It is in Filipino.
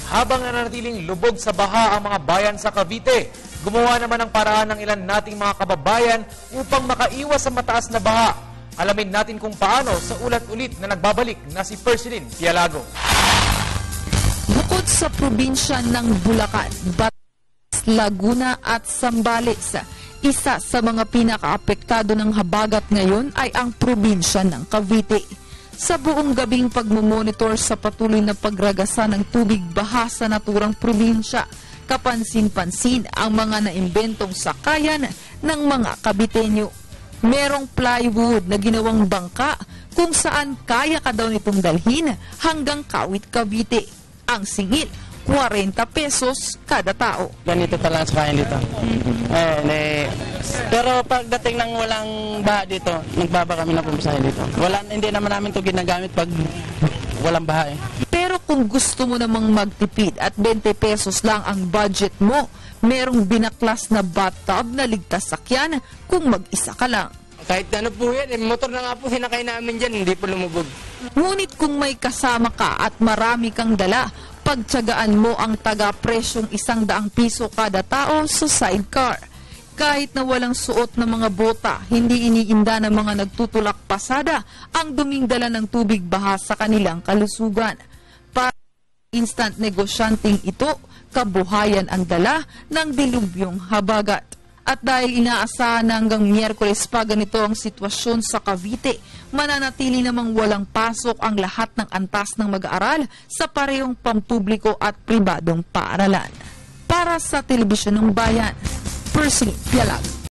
Habang nananatiling lubog sa baha ang mga bayan sa Cavite, gumawa naman ng paraan ng ilan nating mga kababayan upang makaiwas sa mataas na baha. Alamin natin kung paano sa ulat-ulit na nagbabalik na si Persilin Pialago. Bukod sa probinsya ng Bulacan, Batangas, Laguna at Zambales, isa sa mga pinakaapektado ng habagat ngayon ay ang probinsya ng Cavite. Sa buong gabing pagmumonitor sa patuloy na pagragasa ng tubig baha sa naturang probinsya, kapansin-pansin ang mga naimbentong sakayan ng mga Caviteño. Merong plywood na ginawang bangka kung saan kaya ka daw nitong dalhin hanggang Kawit, Cavite. Ang singil, 40 pesos kada tao. Ganito talaga sa kayan dito. Pero pagdating ng walang baha dito, nagbaba kami ng pumasahe dito. Hindi naman namin ito ginagamit pag walang baha eh. Pero kung gusto mo namang magtipid at 20 pesos lang ang budget mo, merong binaklas na bathtub na ligtas sakyan kung mag-isa ka lang. Kahit ano po yan, motor na nga po hinakay namin dyan, hindi po lumubog. Ngunit kung may kasama ka at marami kang dala, pagtiyagaan mo ang taga-presyong 100 piso kada tao sa sidecar. Kahit na walang suot na mga bota, hindi iniinda ng mga nagtutulak pasada ang duming dala ng tubig baha sa kanilang kalusugan. Para instant negosyanteng ito, kabuhayan ang dala ng dilubyong habagat. At dahil inaasahan na hanggang Miyerkules pa ganito ang sitwasyon sa Cavite, mananatili namang walang pasok ang lahat ng antas ng mag-aaral sa parehong pampubliko at pribadong paaralan. Para sa Telebisyon ng Bayan, Persilin Pialago.